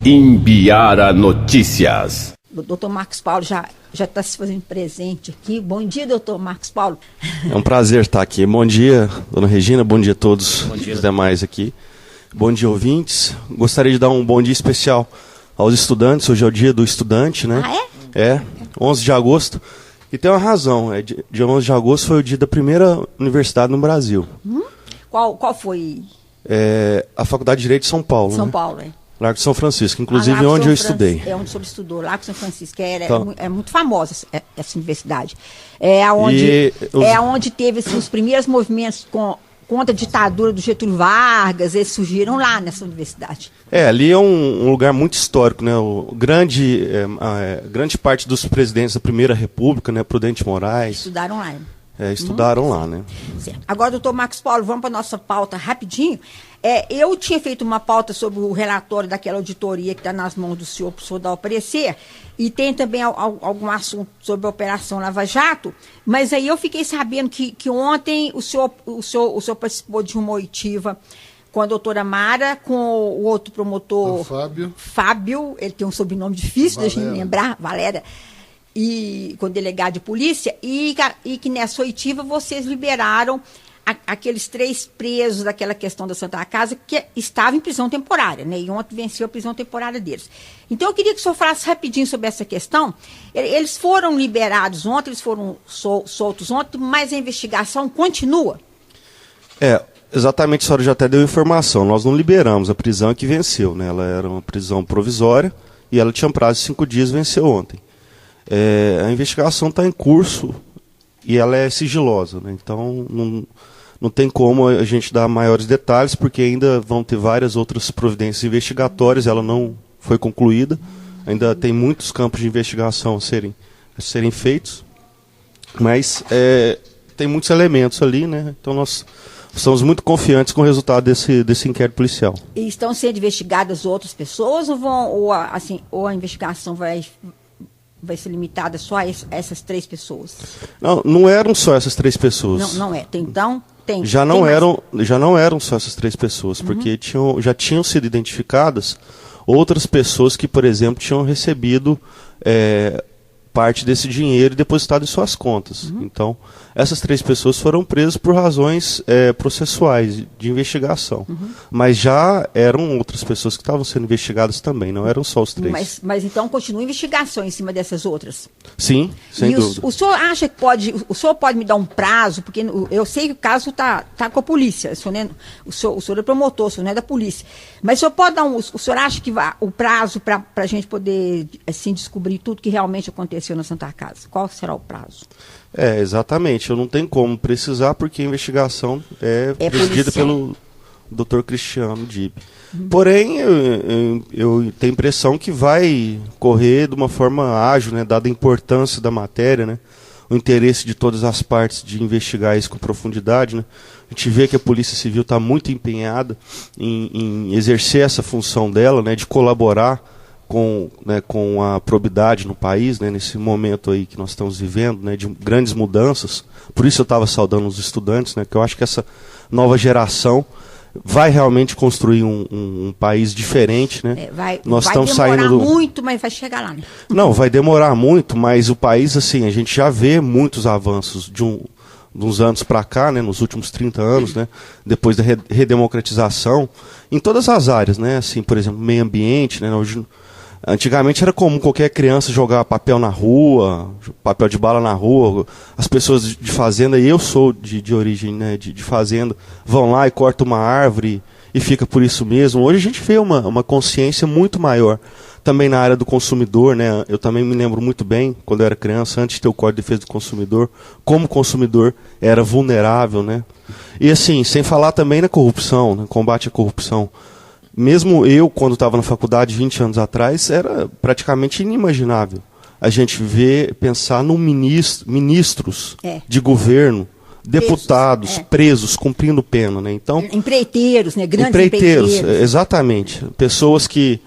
Imbirara Notícias. O doutor Marcos Paulo já está se fazendo presente aqui. Bom dia, doutor Marcos Paulo. É um prazer estar aqui. Bom dia, dona Regina, bom dia a todos os demais aqui. Bom dia, ouvintes. Gostaria de dar um bom dia especial aos estudantes. Hoje é o dia do estudante, né? Ah, é? É, 11 de agosto. E tem uma razão, dia 11 de agosto foi o dia da primeira universidade no Brasil. Qual foi? A Faculdade de Direito de São Paulo. São né? Paulo, é. Largo de São Francisco, inclusive Largo onde São eu estudei. É onde o senhor estudou, Largo São Francisco, que Então, é muito famosa essa universidade. É onde teve assim, os primeiros movimentos contra a ditadura do Getúlio Vargas, eles surgiram lá nessa universidade. Ali é um lugar muito histórico, né? Grande parte dos presidentes da Primeira República, né? Prudente Moraes. Estudaram lá. Estudaram lá, né? Certo. Agora, doutor Marcos Paulo, vamos para a nossa pauta rapidinho. Eu tinha feito uma pauta sobre o relatório daquela auditoria que está nas mãos do senhor, para o senhor dar o parecer, e tem também algum assunto sobre a Operação Lava Jato, mas aí eu fiquei sabendo que ontem o senhor participou de uma oitiva com a doutora Mara, com o outro promotor... O Fábio. Fábio, ele tem um sobrenome difícil, deixa eu lembrar, Valéria, e com o delegado de polícia, e que nessa oitiva vocês liberaram aqueles 3 presos daquela questão da Santa Casa que estavam em prisão temporária, né? E ontem venceu a prisão temporária deles. Então eu queria que o senhor falasse rapidinho sobre essa questão. Eles foram liberados ontem, eles foram soltos ontem, mas a investigação continua? Exatamente, a senhora já até deu informação. Nós não liberamos, a prisão é que venceu, né? Ela era uma prisão provisória e ela tinha um prazo de 5 dias, venceu ontem. A investigação está em curso e ela é sigilosa, né? Então não tem como a gente dar maiores detalhes, porque ainda vão ter várias outras providências investigatórias, ela não foi concluída, ainda tem muitos campos de investigação a serem feitos, mas tem muitos elementos ali, né? Então nós estamos muito confiantes com o resultado desse inquérito policial. E estão sendo investigadas outras pessoas ou a investigação vai ser limitada só a essas 3 pessoas? Não eram só essas 3 pessoas. Não é. Então, tem. Já não eram só essas 3 pessoas, porque já tinham sido identificadas outras pessoas que, por exemplo, tinham recebido parte desse dinheiro e depositado em suas contas. Então, essas 3 pessoas foram presas por razões processuais, de investigação. Mas já eram outras pessoas que estavam sendo investigadas também, não eram só os 3. Mas então continua a investigação em cima dessas outras? Sim, sem dúvida. O senhor acha que o senhor pode me dar um prazo, porque eu sei que o caso está com a polícia, o senhor é promotor, o senhor não é da polícia, mas o senhor pode dar o senhor acha que o prazo para a gente poder assim, descobrir tudo que realmente aconteceu na Santa Casa? Qual será o prazo? Exatamente. Eu não tenho como precisar, porque a investigação é presidida pelo Dr. Cristiano Dib. Porém, eu tenho a impressão que vai correr de uma forma ágil, né, dada a importância da matéria, né, o interesse de todas as partes de investigar isso com profundidade. Né. A gente vê que a Polícia Civil está muito empenhada em exercer essa função dela, né, de colaborar com a probidade no país, né, nesse momento aí que nós estamos vivendo, né, de grandes mudanças. Por isso eu estava saudando os estudantes, né, que eu acho que essa nova geração vai realmente construir um país diferente, né? Vai demorar muito, mas vai chegar lá, né? Não, vai demorar muito, mas o país, assim, a gente já vê muitos avanços de uns anos para cá, né, nos últimos 30 anos, né, depois da redemocratização, em todas as áreas, né, assim, por exemplo, meio ambiente, né, hoje, antigamente era comum qualquer criança jogar papel na rua, papel de bala na rua, as pessoas de fazenda, e eu sou de origem, né, de fazenda, vão lá e cortam uma árvore e fica por isso mesmo. Hoje a gente vê uma consciência muito maior, também na área do consumidor, né? Eu também me lembro muito bem, quando eu era criança, antes de ter o Código de Defesa do Consumidor, como o consumidor era vulnerável, né? E assim, sem falar também na corrupção, né? Combate à corrupção. Mesmo eu, quando estava na faculdade 20 anos atrás, era praticamente inimaginável a gente pensar no ministros de governo, deputados, presos, cumprindo pena, né? Então, empreiteiros, né? Grandes empreiteiros. Exatamente. Pessoas que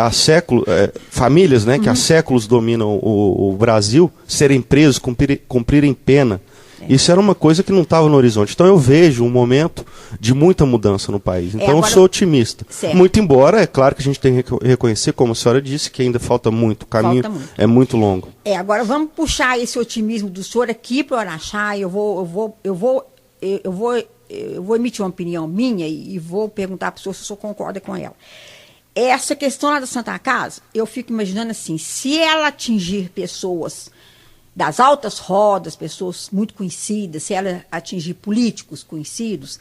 há séculos, famílias, né, que há séculos dominam o Brasil, serem presos, cumprirem pena Isso era uma coisa que não estava no horizonte. Então eu vejo um momento de muita mudança no país. Então agora, eu sou otimista. Certo. Muito embora, é claro que a gente tem que reconhecer, como a senhora disse, que ainda falta muito. O caminho é muito longo. Agora vamos puxar esse otimismo do senhor aqui para o Araxá. Eu vou emitir uma opinião minha e vou perguntar para o senhor se o senhor concorda com ela. Essa questão lá da Santa Casa, eu fico imaginando assim, se ela atingir pessoas das altas rodas, pessoas muito conhecidas, se ela atingir políticos conhecidos,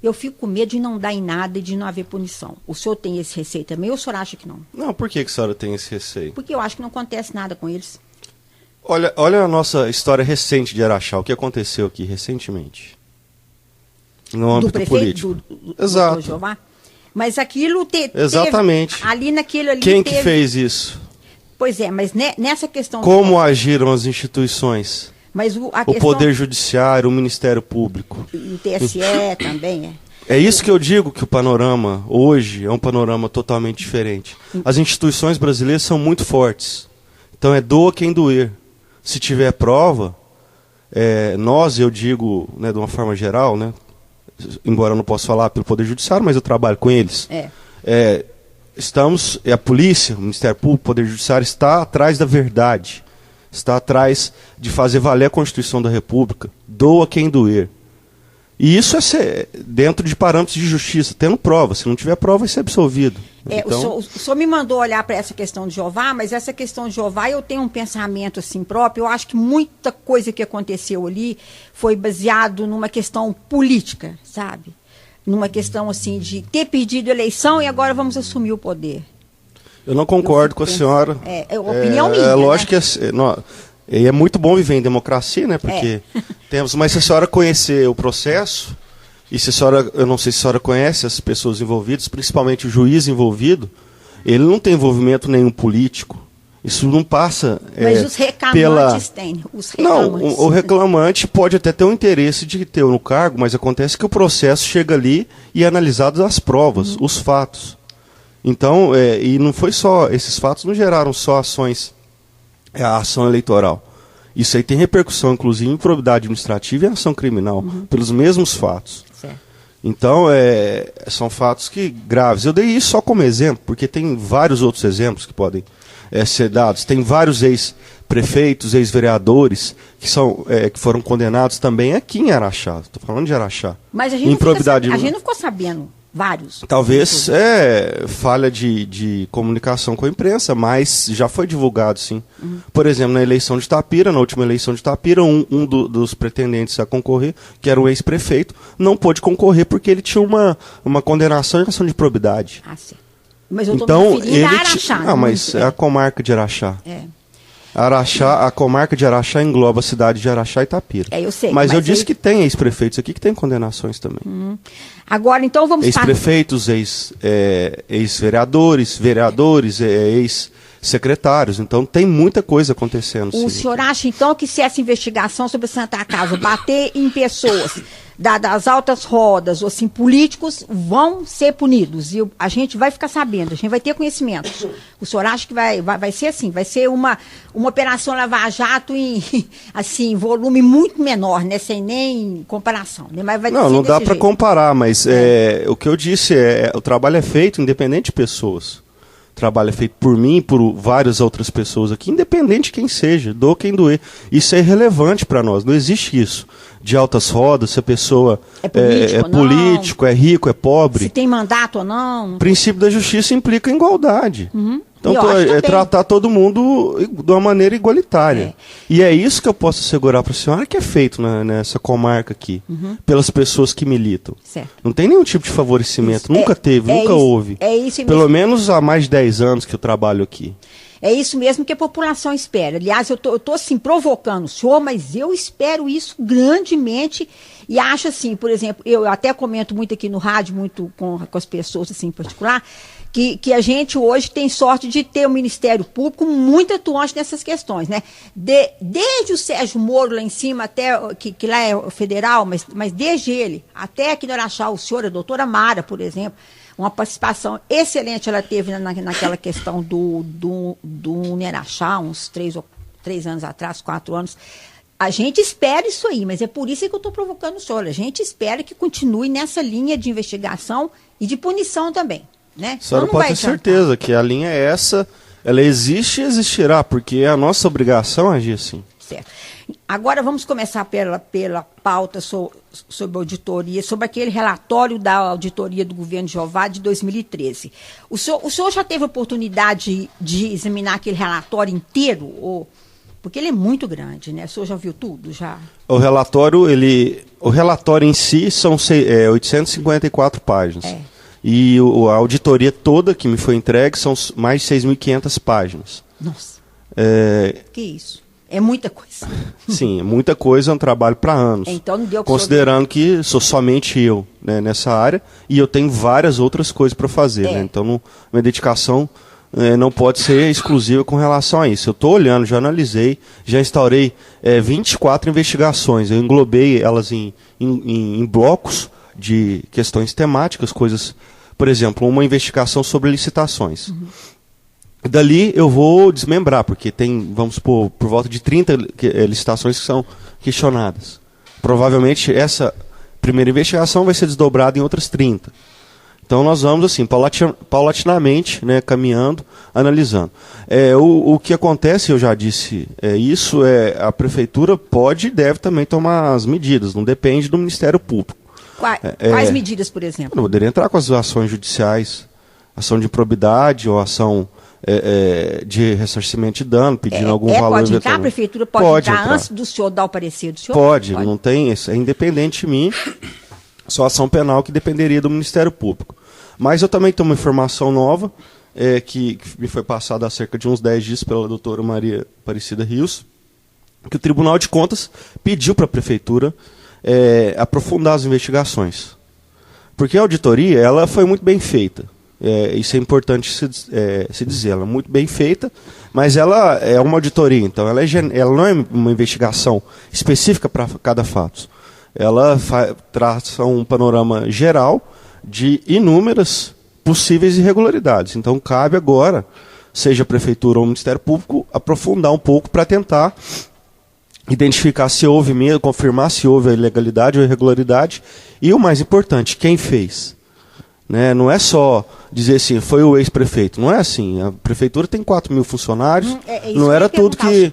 eu fico com medo de não dar em nada e de não haver punição. O senhor tem esse receio também ou o senhor acha que não? Não, por que a senhora tem esse receio? Porque eu acho que não acontece nada com eles. Olha a nossa história recente de Araxá, o que aconteceu aqui recentemente. No âmbito político. Exato. Do Jeová. Mas aquilo exatamente. Teve, ali naquilo ali Quem que fez isso? Pois é, mas nessa questão... Como agiram as instituições? Mas o Poder Judiciário, o Ministério Público. E o TSE também, É isso que eu digo, que o panorama hoje é um panorama totalmente diferente. As instituições brasileiras são muito fortes. Então doa quem doer. Se tiver prova, nós, eu digo, né, de uma forma geral, né, embora eu não possa falar pelo Poder Judiciário, mas eu trabalho com eles. A polícia, o Ministério Público, o Poder Judiciário está atrás da verdade. Está atrás de fazer valer a Constituição da República. Doa quem doer. E isso é dentro de parâmetros de justiça, tendo prova. Se não tiver prova, vai ser absolvido. Então... O senhor me mandou olhar para essa questão de Jeová, mas essa questão de Jeová eu tenho um pensamento assim próprio. Eu acho que muita coisa que aconteceu ali foi baseado numa questão política, sabe? Numa questão assim de ter perdido a eleição e agora vamos assumir o poder. Eu não concordo com a senhora. É opinião minha. É lógico, né? Que é muito bom viver em democracia, né? Porque temos. Mas se a senhora conhecer o processo, e se a senhora, eu não sei se a senhora conhece as pessoas envolvidas, principalmente o juiz envolvido, ele não tem envolvimento nenhum político. Isso não passa. Mas os reclamantes têm. Não, o reclamante pode até ter um interesse de ter no cargo, mas acontece que o processo chega ali e é analisado as provas, os fatos. Então, e não foi só, esses fatos não geraram só ações, a ação eleitoral. Isso aí tem repercussão, inclusive, em probidade administrativa e ação criminal, pelos mesmos fatos. Certo. Então, são fatos graves. Eu dei isso só como exemplo, porque tem vários outros exemplos que podem ser dados. Tem vários ex-prefeitos, ex-vereadores que foram condenados também aqui em Araxá. Estou falando de Araxá. Mas a gente não ficou sabendo. Vários. Talvez falha de comunicação com a imprensa, mas já foi divulgado, sim. Por exemplo, na eleição de Itapira, na última eleição de Itapira, um dos pretendentes a concorrer, que era o ex-prefeito, não pôde concorrer porque ele tinha uma condenação em ação de probidade. Ah, sim. Mas eu estou me referindo a Araxá. Não, mas é a comarca de Araxá. Araxá, a comarca de Araxá engloba a cidade de Araxá e Itapira. Eu sei. Mas eu disse que tem ex-prefeitos aqui que tem condenações também. Agora, então, vamos... Ex-prefeitos, ex-vereadores, ex-secretários. Então, tem muita coisa acontecendo. O senhor acha, então, que se essa investigação sobre a Santa Casa bater em pessoas das altas rodas, ou assim, políticos, vão ser punidos? E a gente vai ficar sabendo, a gente vai ter conhecimento. O senhor acha que vai ser assim? Vai ser uma operação Lava Jato em assim, volume muito menor, né? Sem nem comparação. Né? Mas não dá para comparar, mas o que eu disse o trabalho é feito independente de pessoas. O trabalho é feito por mim e por várias outras pessoas aqui, independente de quem seja, doa quem doer. Isso é irrelevante para nós, não existe isso. De altas rodas, se a pessoa é político, é rico, é pobre. Se tem mandato ou não. O princípio da justiça implica igualdade. Então, tratar todo mundo de uma maneira igualitária. E é isso que eu posso assegurar para a senhora que é feito nessa comarca aqui, pelas pessoas que militam. Certo. Não tem nenhum tipo de favorecimento, nunca teve, nunca houve. É isso mesmo. Pelo menos há mais de 10 anos que eu trabalho aqui. É isso mesmo que a população espera. Aliás, eu tô assim, provocando o senhor, mas eu espero isso grandemente e acho assim, por exemplo, eu até comento muito aqui no rádio, muito com as pessoas assim em particular, que a gente hoje tem sorte de ter um Ministério Público muito atuante nessas questões, né? Desde o Sérgio Moro lá em cima, até que lá é federal, mas desde ele, até aqui no Araxá, o senhor, a doutora Mara, por exemplo, uma participação excelente ela teve naquela questão do Araxá, uns 3 anos atrás, 4 anos. A gente espera isso aí, mas é por isso que eu estou provocando o senhor. A gente espera que continue nessa linha de investigação e de punição também, né? A senhora pode ter certeza que a linha é essa, ela existe e existirá, porque é a nossa obrigação agir assim. Certo. Agora vamos começar pela pauta sobre auditoria, sobre aquele relatório da auditoria do governo Jeová de 2013. O senhor já teve oportunidade de examinar aquele relatório inteiro? Porque ele é muito grande, né? O senhor já viu tudo? Já? O relatório em si são 854 páginas. É. E a auditoria toda que me foi entregue são mais de 6.500 páginas. Nossa. Que isso? É muita coisa. Sim, é muita coisa, é um trabalho para anos. Então não deu. Considerando que sou somente eu, né, nessa área, e eu tenho várias outras coisas para fazer. Né? Então minha dedicação não pode ser exclusiva com relação a isso. Eu estou olhando, já analisei, já instaurei 24 investigações. Eu englobei elas em blocos de questões temáticas, coisas, por exemplo, uma investigação sobre licitações. Uhum. Dali eu vou desmembrar, porque tem, vamos supor, por volta de 30 licitações que são questionadas. Provavelmente essa primeira investigação vai ser desdobrada em outras 30. Então nós vamos assim, paulatinamente, né, caminhando, analisando. O que acontece, eu já disse, a prefeitura pode e deve também tomar as medidas, não depende do Ministério Público. Quais medidas, por exemplo? Não poderia entrar com as ações judiciais, ação de improbidade ou ação de ressarcimento de dano, pedindo algum valor. Pode entrar, a prefeitura pode entrar antes do senhor dar o parecer do senhor? Pode. Não tem isso, é independente de mim, só ação penal que dependeria do Ministério Público. Mas eu também tenho uma informação nova, que me foi passada há cerca de uns 10 dias pela doutora Maria Aparecida Rios, que o Tribunal de Contas pediu para a prefeitura aprofundar as investigações. Porque a auditoria ela foi muito bem feita. Isso é importante se dizer, ela é muito bem feita, mas ela é uma auditoria, então ela não é uma investigação específica para cada fato. Ela traça um panorama geral de inúmeras possíveis irregularidades. Então cabe agora, seja a prefeitura ou o Ministério Público, aprofundar um pouco para tentar identificar se houve mesmo, confirmar se houve a ilegalidade ou irregularidade, e o mais importante, quem fez. Né? Não é só dizer assim, foi o ex-prefeito. Não é assim. A prefeitura tem 4.000 funcionários, não era tudo que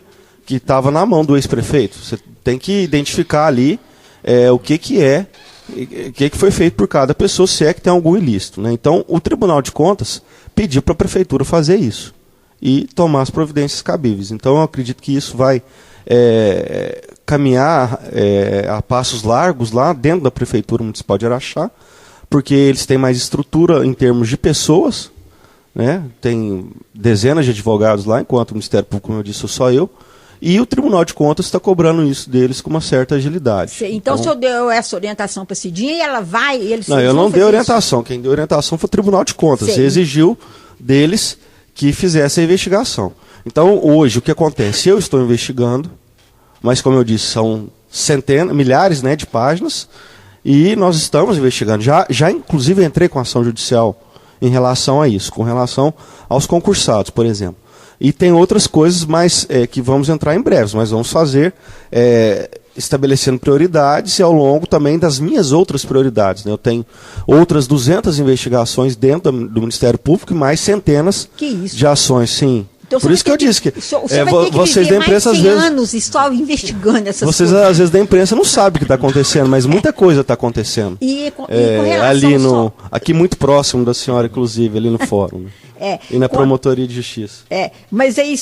estava na mão do ex-prefeito. Você tem que identificar ali o que foi feito por cada pessoa, se é que tem algum ilícito. Né? Então, o Tribunal de Contas pediu para a prefeitura fazer isso e tomar as providências cabíveis. Então, eu acredito que isso vai caminhar a passos largos lá dentro da Prefeitura Municipal de Araxá, porque eles têm mais estrutura em termos de pessoas, né? Tem dezenas de advogados lá, enquanto o Ministério Público, como eu disse, só eu, e o Tribunal de Contas está cobrando isso deles com uma certa agilidade. Então, o senhor deu essa orientação para a Cidinha e ela vai... Não, eu não dei orientação. Quem deu orientação foi o Tribunal de Contas. Você exigiu deles que fizesse a investigação. Então, hoje, o que acontece? Eu estou investigando, mas, como eu disse, são milhares, né, de páginas, e nós estamos investigando. Já inclusive, entrei com ação judicial em relação a isso, com relação aos concursados, por exemplo. E tem outras coisas mais que vamos entrar em breve, mas vamos fazer estabelecendo prioridades e ao longo também das minhas outras prioridades. Né? Eu tenho outras 200 investigações dentro do Ministério Público e mais centenas de ações, sim. Então, por isso que eu disse que vocês da imprensa às vezes anos e só investigando essas vocês coisas. Às vezes da imprensa não sabem o que está acontecendo, mas muita coisa está acontecendo. E com relação ali aqui muito próximo da senhora, inclusive, ali no fórum. E na promotoria de justiça. Mas aí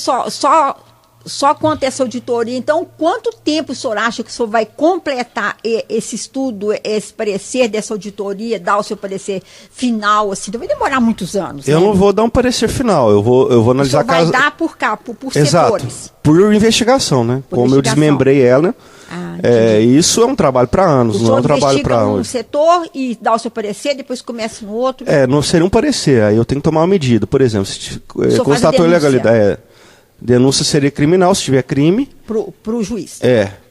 só quanto a essa auditoria, então quanto tempo o senhor acha que o senhor vai completar esse estudo, esse parecer dessa auditoria, dar o seu parecer final, assim? Vai demorar muitos anos. Eu não vou dar um parecer final, eu vou analisar... O senhor vai dar por Exato, setores. Por investigação, né? Como eu desmembrei ela, isso é um trabalho para anos, não é um trabalho para hoje. Um setor e dá o seu parecer, depois começa no outro. Não seria um parecer, aí eu tenho que tomar uma medida. Por exemplo, se constatou ilegalidade... Denúncia seria criminal, se tiver crime. Para o juiz.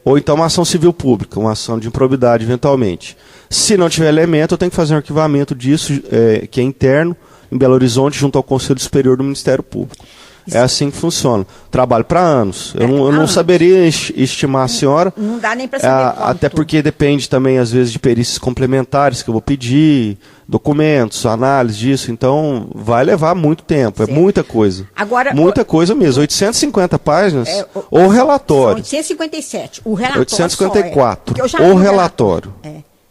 Ou então uma ação civil pública, uma ação de improbidade, eventualmente. Se não tiver elemento, eu tenho que fazer um arquivamento disso, que é interno, em Belo Horizonte, junto ao Conselho Superior do Ministério Público. É assim que funciona. Trabalho para anos. Eu não saberia estimar a senhora. Não dá nem para saber quanto. Até porque depende também, às vezes, de perícias complementares que eu vou pedir, documentos, análise disso. Então, vai levar muito tempo. Certo. É muita coisa. Agora, muita coisa mesmo. 850 páginas ou relatório. 857. O relatório 854. O relatório.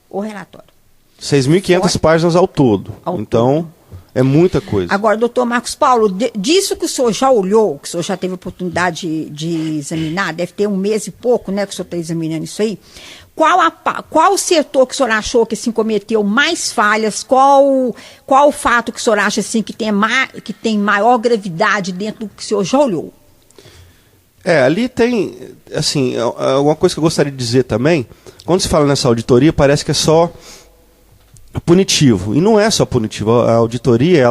O relatório. 6.500 páginas ao todo. Então, é muita coisa. Agora, doutor Marcos Paulo, disso que o senhor já olhou, que o senhor já teve a oportunidade de examinar, deve ter um mês e pouco, né, que o senhor está examinando isso aí, qual o setor que o senhor achou que assim, cometeu mais falhas, qual o fato que o senhor acha assim, que tem maior gravidade dentro do que o senhor já olhou? Ali tem, assim, uma coisa que eu gostaria de dizer também, quando se fala nessa auditoria, parece que é só punitivo. E não é só punitivo. A auditoria,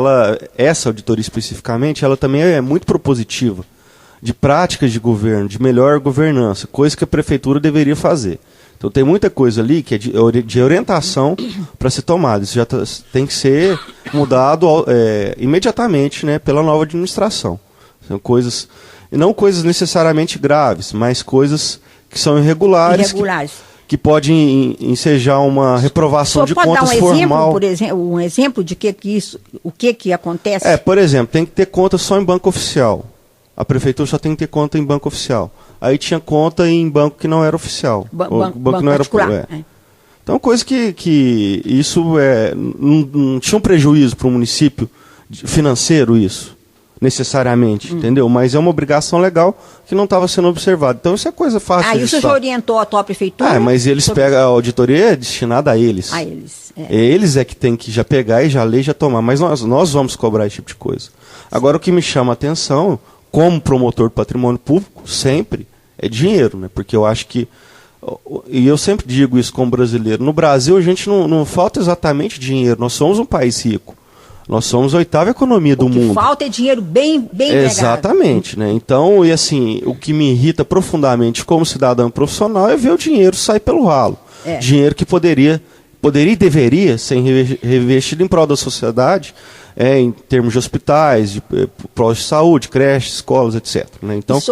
essa auditoria especificamente, ela também é muito propositiva de práticas de governo, de melhor governança, coisa que a prefeitura deveria fazer. Então tem muita coisa ali que é de orientação para ser tomada. Isso já tem que ser mudado imediatamente, né, pela nova administração. São coisas, não coisas necessariamente graves, mas coisas que são irregulares. Que pode ensejar uma reprovação de contas formal. Por exemplo, um exemplo de o que acontece? Por exemplo, tem que ter conta só em banco oficial. A prefeitura só tem que ter conta em banco oficial. Aí tinha conta em banco que não era oficial. Banco não era particular. Então, coisa que isso não tinha um prejuízo para o município financeiro isso. Necessariamente, entendeu? Mas é uma obrigação legal que não estava sendo observada. Então isso é coisa fácil. Isso já orientou a atual prefeitura? Mas eles pegam, a auditoria é destinada a eles. A eles. Eles é que tem que já pegar e já ler e já tomar. Mas nós vamos cobrar esse tipo de coisa. Agora o que me chama a atenção, como promotor do patrimônio público, sempre, é dinheiro, né? Porque eu acho que, e eu sempre digo isso como brasileiro, no Brasil a gente não falta exatamente dinheiro, nós somos um país rico. Nós somos a 8ª economia do mundo. O que falta é dinheiro bem exatamente, né? Então, e assim, o que me irrita profundamente como cidadão profissional é ver o dinheiro sair pelo ralo. Dinheiro que poderia e deveria ser revestido em prol da sociedade, em termos de hospitais, de prol de saúde, creches, escolas, etc. Né? Então,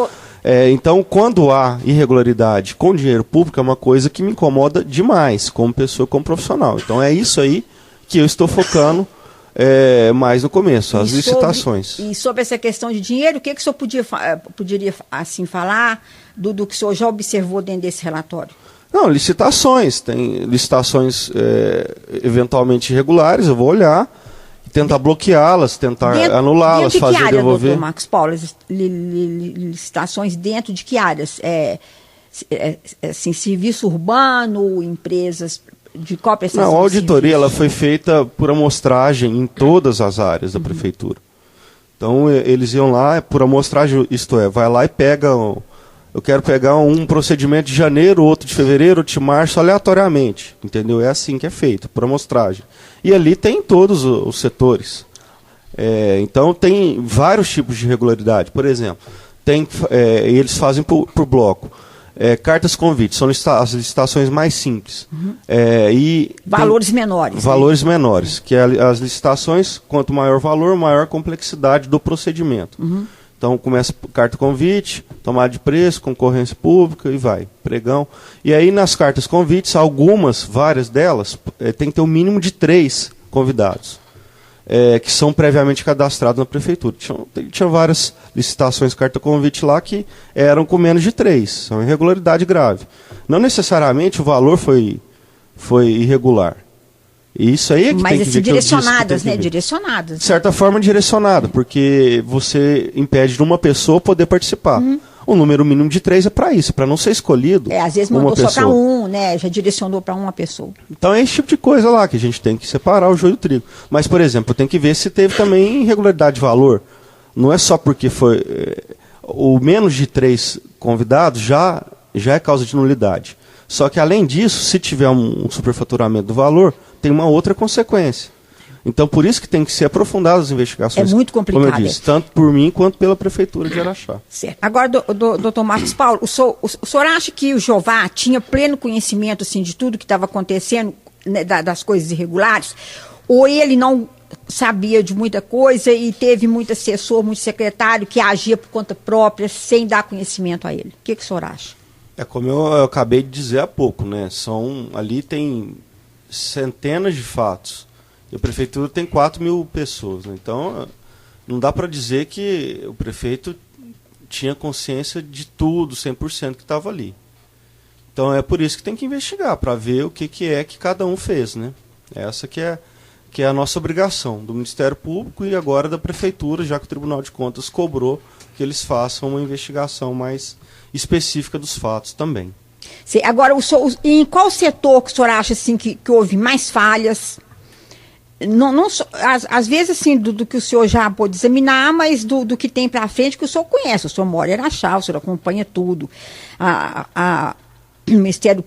então, quando há irregularidade com dinheiro público, é uma coisa que me incomoda demais, como pessoa, como profissional. Então, é isso aí que eu estou focando mais no começo, as licitações. E sobre essa questão de dinheiro, o que o senhor poderia assim, falar do que o senhor já observou dentro desse relatório? Não, licitações. Tem licitações eventualmente irregulares, eu vou olhar, tentar bloqueá-las, tentar anulá-las, fazer área, devolver. Doutor Marcos Paulo, licitações dentro de que áreas? Assim, serviço urbano, empresas... De qual prestação? Não, a auditoria ela foi feita por amostragem em todas as áreas da prefeitura. Então eles iam lá por amostragem, isto é, vai lá e pega, eu quero pegar um procedimento de janeiro, outro de fevereiro, outro de março, aleatoriamente, entendeu? É assim que é feito, por amostragem. E ali tem todos os setores. Então tem vários tipos de irregularidade. Por exemplo, eles fazem por bloco. Cartas convite, são as licitações mais simples. Valores menores. Valores menores, que as licitações, quanto maior valor, maior complexidade do procedimento. Então começa carta convite, tomada de preço, concorrência pública e vai, pregão. E aí nas cartas convites, várias delas, tem que ter um mínimo de 3 convidados. Que são previamente cadastrados na prefeitura. Tinha várias licitações carta convite lá que eram com menos de 3. São irregularidade grave. Não necessariamente o valor foi irregular. E isso aí é que mas tem que ver. Mas direcionadas, né? Direcionadas. De certa forma direcionada, porque você impede de uma pessoa poder participar. O número mínimo de 3 é para isso, para não ser escolhido. Às vezes mandou só para né? Já direcionou para uma pessoa. Então é esse tipo de coisa lá que a gente tem que separar o joio do trigo. Mas, por exemplo, tem que ver se teve também irregularidade de valor. Não é só porque foi o menos de 3 convidados já é causa de nulidade. Só que, além disso, se tiver um superfaturamento do valor, tem uma outra consequência. Então, por isso que tem que ser aprofundadas as investigações. É muito complicado. Como eu disse, tanto por mim quanto pela Prefeitura de Araxá. Certo. Agora, doutor Marcos Paulo, o senhor acha que o Jeová tinha pleno conhecimento assim, de tudo que estava acontecendo, né, das coisas irregulares? Ou ele não sabia de muita coisa e teve muito assessor, muito secretário que agia por conta própria, sem dar conhecimento a ele? O que o senhor acha? Como eu acabei de dizer há pouco, né? Ali tem centenas de fatos. E a prefeitura tem 4.000 pessoas, né? Então, não dá para dizer que o prefeito tinha consciência de tudo, 100% que estava ali. Então, é por isso que tem que investigar, para ver o que é que cada um fez, né? Essa que é a nossa obrigação do Ministério Público e agora da Prefeitura, já que o Tribunal de Contas cobrou que eles façam uma investigação mais específica dos fatos também. Sim, agora, em qual setor que o senhor acha assim, que houve mais falhas? Às vezes, assim, do que o senhor já pôde examinar, mas do que tem para frente, que o senhor conhece. O senhor mora em Araxá, o senhor acompanha tudo. O Ministério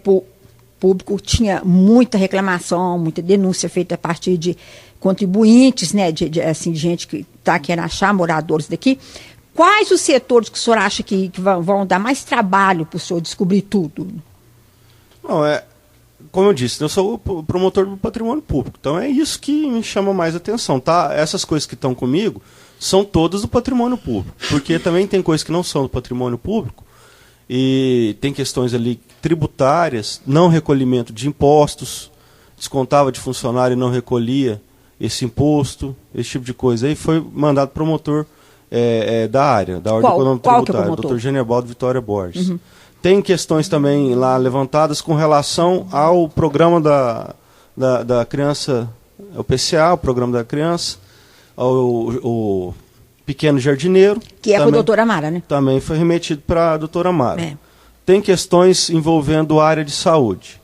Público tinha muita reclamação, muita denúncia feita a partir de contribuintes, né, de gente que está aqui em Araxá, moradores daqui. Quais os setores que o senhor acha que vão dar mais trabalho para o senhor descobrir tudo? Não, como eu disse, eu sou o promotor do patrimônio público, então é isso que me chama mais atenção, tá? Essas coisas que estão comigo são todas do patrimônio público, porque também tem coisas que não são do patrimônio público e tem questões ali tributárias, não recolhimento de impostos, descontava de funcionário e não recolhia esse imposto, esse tipo de coisa. Aí foi mandado promotor da área, da Ordem Econômica Tributária, o Dr. Genebaldo Vitória Borges. Uhum. Tem questões também lá levantadas com relação ao programa da criança, o PCA, o programa da criança, o Pequeno Jardineiro. Que é com a doutora Mara, né? Também foi remetido para a doutora Mara. Tem questões envolvendo a área de saúde.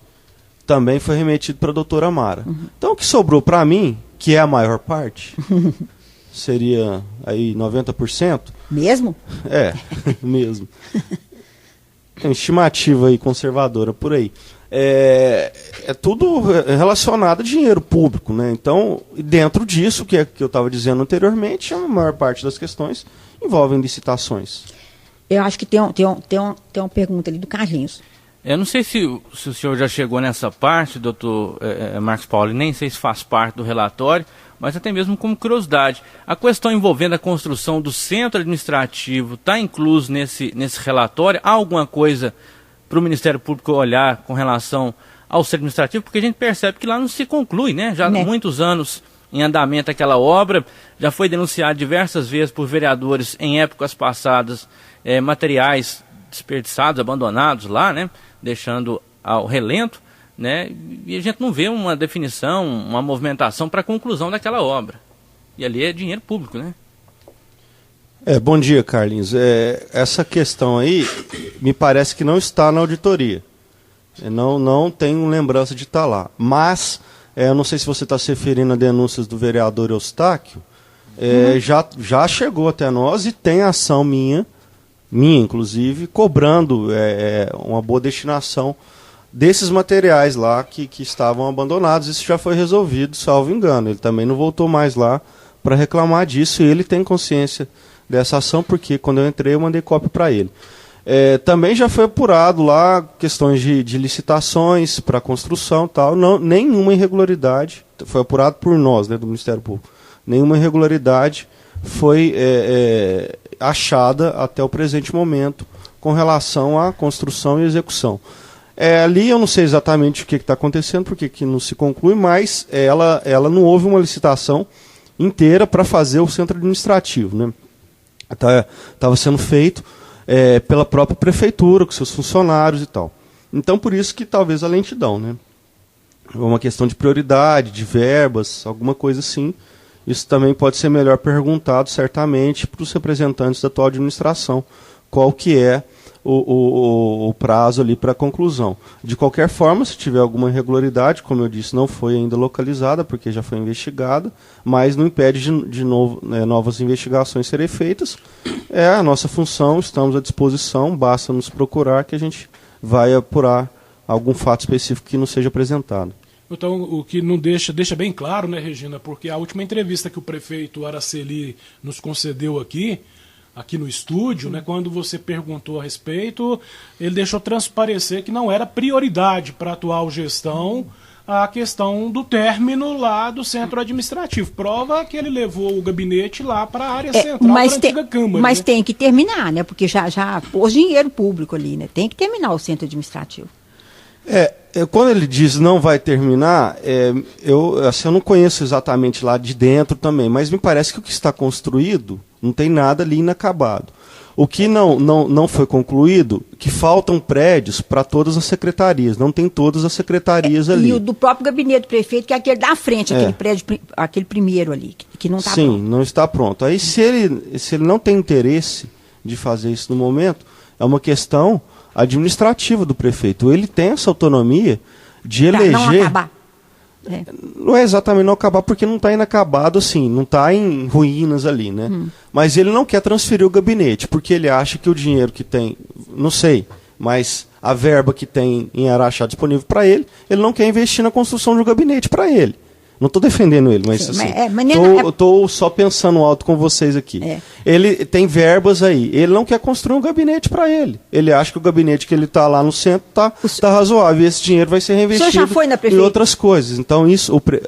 Também foi remetido para a doutora Mara. Uhum. Então o que sobrou para mim, que é a maior parte, seria aí 90%. Mesmo? Mesmo. Tem estimativa aí conservadora por aí. É tudo relacionado a dinheiro público, né? Então, dentro disso, que eu estava dizendo anteriormente, a maior parte das questões envolvem licitações. Eu acho que tem uma pergunta ali do Carlinhos. Eu não sei se o senhor já chegou nessa parte, doutor Marcos Paulo, nem sei se faz parte do relatório, mas até mesmo como curiosidade. A questão envolvendo a construção do centro administrativo está incluso nesse relatório? Há alguma coisa para o Ministério Público olhar com relação ao centro administrativo? Porque a gente percebe que lá não se conclui, né? Já há muitos anos em andamento aquela obra, já foi denunciado diversas vezes por vereadores em épocas passadas, materiais desperdiçados, abandonados lá, né? Deixando ao relento, né? E a gente não vê uma definição, uma movimentação para a conclusão daquela obra. E ali é dinheiro público, né? Bom dia, Carlinhos. Essa questão aí me parece que não está na auditoria. Não tenho lembrança de estar lá. Mas, eu não sei se você está se referindo a denúncias do vereador Eustáquio, já chegou até nós e tem ação minha inclusive, cobrando uma boa destinação desses materiais lá que estavam abandonados. Isso já foi resolvido, salvo engano. Ele também não voltou mais lá para reclamar disso e ele tem consciência dessa ação, porque quando eu entrei eu mandei cópia para ele. Também já foi apurado lá questões de licitações para construção e tal. Nenhuma irregularidade, foi apurado por nós, né, do Ministério Público. Nenhuma irregularidade foi achada até o presente momento com relação à construção e execução. Ali eu não sei exatamente o que está acontecendo, porque que não se conclui, mas ela não houve uma licitação inteira para fazer o centro administrativo, né? Estava sendo feito pela própria prefeitura, com seus funcionários e tal. Então, por isso que talvez a lentidão, né? Uma questão de prioridade, de verbas, alguma coisa assim. Isso também pode ser melhor perguntado, certamente, para os representantes da atual administração, qual que é o prazo ali para a conclusão. De qualquer forma, se tiver alguma irregularidade, como eu disse, não foi ainda localizada, porque já foi investigada, mas não impede de novo, novas investigações serem feitas. É a nossa função, estamos à disposição, basta nos procurar que a gente vai apurar algum fato específico que não seja apresentado. Então, o que não deixa bem claro, né, Regina, porque a última entrevista que o prefeito Araceli nos concedeu aqui no estúdio, né, quando você perguntou a respeito, ele deixou transparecer que não era prioridade para a atual gestão a questão do término lá do centro administrativo. Prova que ele levou o gabinete lá para a área central da antiga Câmara. Mas né? tem que terminar, né? Porque já pôs dinheiro público ali, né? Tem que terminar o centro administrativo. Quando ele diz não vai terminar, eu não conheço exatamente lá de dentro também, mas me parece que o que está construído não tem nada ali inacabado. O que não foi concluído, que faltam prédios para todas as secretarias, não tem todas as secretarias ali. E o do próprio gabinete do prefeito, que é aquele da frente, aquele prédio, aquele primeiro ali, que não está pronto. Sim, não está pronto. Aí se ele não tem interesse de fazer isso no momento, é uma questão administrativa do prefeito. Ele tem essa autonomia de eleger... Não acabar. Não é exatamente não acabar, porque não está inacabado assim, não está em ruínas ali, né? Mas ele não quer transferir o gabinete, porque ele acha que o dinheiro que tem, não sei, mas a verba que tem em Araxá disponível para ele não quer investir na construção de um gabinete para ele. Não estou defendendo ele, mas assim, estou só pensando alto com vocês aqui. Ele tem verbas aí, ele não quer construir um gabinete para ele. Ele acha que o gabinete que ele está lá no centro está razoável, e esse dinheiro vai ser reinvestido em outras coisas. Então,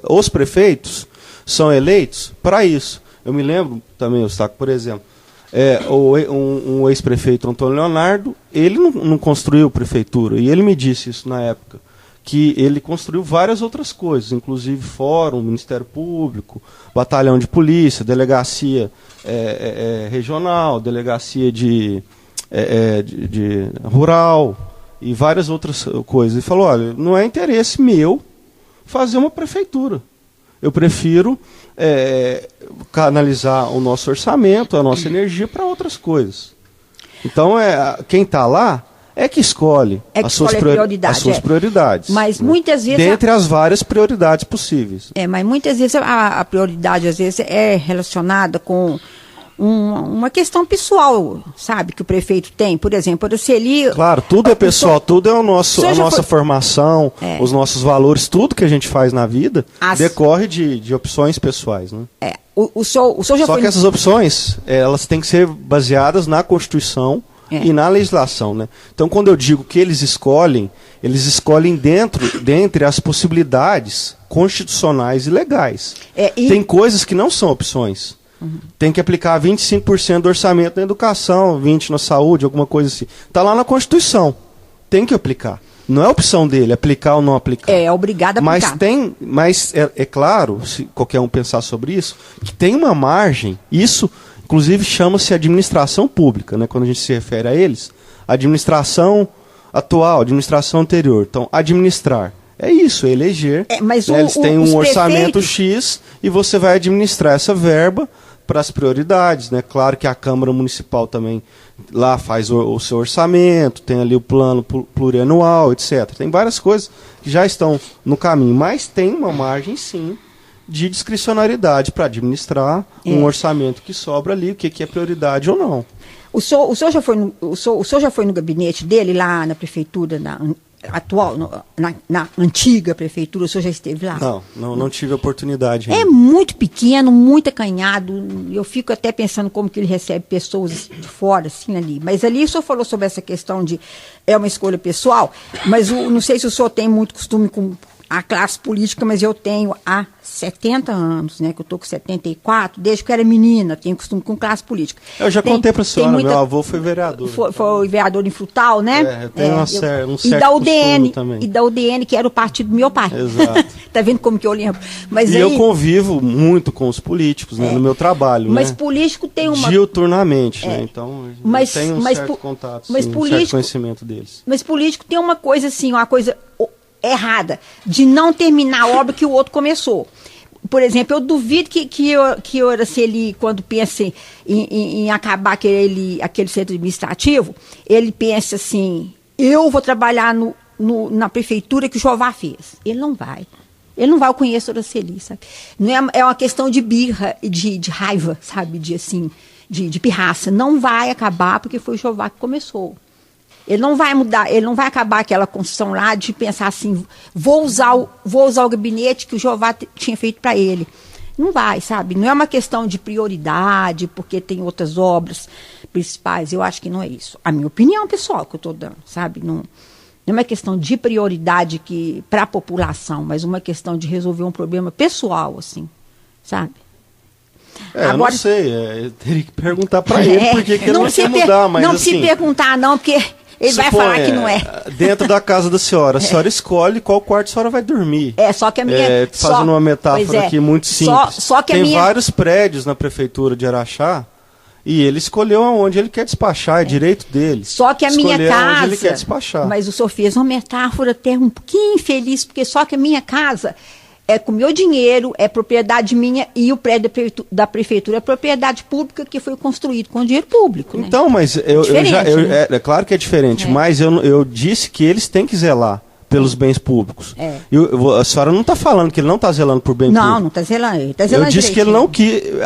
os prefeitos são eleitos para isso. Eu me lembro também, Eustáquio, por exemplo, um ex-prefeito, Antônio Leonardo, ele não construiu prefeitura, e ele me disse isso na época, que ele construiu várias outras coisas, inclusive fórum, Ministério Público, batalhão de polícia, delegacia regional, delegacia de rural e várias outras coisas. Ele falou, olha, não é interesse meu fazer uma prefeitura. Eu prefiro canalizar o nosso orçamento, a nossa energia para outras coisas. Então, quem está lá que escolhe as suas prioridades. Mas muitas vezes... Dentre as várias prioridades possíveis. Mas muitas vezes a prioridade, às vezes, é relacionada com uma questão pessoal, sabe, que o prefeito tem. Por exemplo, o Araceli... Claro, tudo é pessoal, tudo é a nossa formação, os nossos valores, tudo que a gente faz na vida decorre de opções pessoais, né? O senhor já Só que essas opções, elas têm que ser baseadas na Constituição e na legislação, né? Então, quando eu digo que eles escolhem dentre as possibilidades constitucionais e legais. Tem coisas que não são opções. Tem que aplicar 25% do orçamento na educação, 20% na saúde, alguma coisa assim. Está lá na Constituição. Tem que aplicar. Não é opção dele, aplicar ou não aplicar. É obrigado a aplicar. Mas é claro, se qualquer um pensar sobre isso, que tem uma margem. Isso, inclusive, chama-se administração pública, né? Quando a gente se refere a eles. Administração atual, administração anterior. Então, administrar. É isso, eleger. Mas eles têm um orçamento prefeitos... X e você vai administrar essa verba para as prioridades, né? Claro que a Câmara Municipal também lá faz o seu orçamento, tem ali o plano plurianual, etc. Tem várias coisas que já estão no caminho, mas tem uma margem, sim, de discricionariedade para administrar um orçamento que sobra ali, o que é prioridade ou não. O senhor já foi no gabinete dele, lá na prefeitura atual, na antiga prefeitura? O senhor já esteve lá? Não tive a oportunidade ainda. É muito pequeno, muito acanhado. Eu fico até pensando como que ele recebe pessoas de fora, assim, ali. Mas ali o senhor falou sobre essa questão de uma escolha pessoal, mas não sei se o senhor tem muito costume com a classe política, mas eu tenho há 70 anos, né, que eu estou com 74, desde que eu era menina, tenho costume com classe política. Eu já contei para a senhora, meu avô foi vereador. Foi vereador em Frutal, né? Eu tenho um certo costume também. E da UDN, que era o partido do meu pai. Exato. Tá vendo como que eu lembro? Mas eu convivo muito com os políticos, né, no meu trabalho, mas né? político tem uma... Diuturnamente, né? Então, eu tenho um certo contato, um certo conhecimento deles. Mas político tem uma coisa assim, uma coisa errada, de não terminar a obra que o outro começou. Por exemplo, eu duvido que o Araceli, quando pensa em acabar aquele centro administrativo, ele pensa assim, eu vou trabalhar na prefeitura que o Jová fez. Ele não vai. Ele não vai, eu conheço o Araceli, sabe? Não é uma questão de birra, de raiva, sabe? De pirraça. Não vai acabar porque foi o Jová que começou. Ele não vai mudar, ele não vai acabar aquela construção lá de pensar assim, vou usar o gabinete que o Jová tinha feito para ele. Não vai, sabe? Não é uma questão de prioridade, porque tem outras obras principais. Eu acho que não é isso. A minha opinião pessoal que eu estou dando, sabe? não é uma questão de prioridade para a população, mas uma questão de resolver um problema pessoal, assim, sabe? Agora, eu não sei, eu teria que perguntar para ele por que ele não quer mudar, mas não assim... Não se perguntar não, porque ele vai falar que não é. Dentro da casa da senhora, a senhora escolhe qual quarto a senhora vai dormir. Só que a minha... Fazendo uma metáfora aqui muito simples. Só que tem vários prédios na prefeitura de Araxá, e ele escolheu aonde ele quer despachar, é direito dele. Só que a minha casa... Onde ele quer despachar. Mas o senhor fez uma metáfora até um pouquinho infeliz, porque só que a minha casa é com meu dinheiro, é propriedade minha, e o prédio da prefeitura é propriedade pública que foi construído com dinheiro público. Né? Então, mas né? É claro que é diferente, mas eu disse que eles têm que zelar pelos bens públicos. A senhora não está falando que ele não está zelando por bem público. Não está zelando. Ele tá zelando eu disse que ele não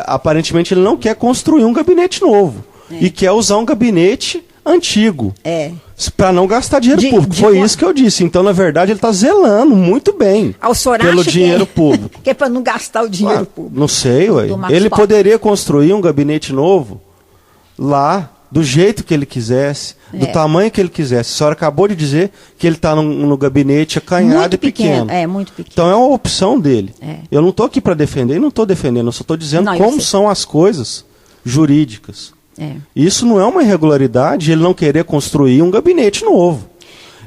aparentemente ele não quer construir um gabinete novo. E quer usar um gabinete antigo. Para não gastar dinheiro público. Foi isso que eu disse. Então, na verdade, ele está zelando muito bem pelo dinheiro público. Que é para não gastar o dinheiro público. Não sei, ué. Ele poderia construir um gabinete novo lá, do jeito que ele quisesse, do tamanho que ele quisesse. A senhora acabou de dizer que ele está no gabinete acanhado muito e pequeno. Muito pequeno. Então é uma opção dele. Eu não estou aqui para defender e não estou defendendo, eu só estou dizendo como são as coisas jurídicas. Isso não é uma irregularidade, ele não querer construir um gabinete novo.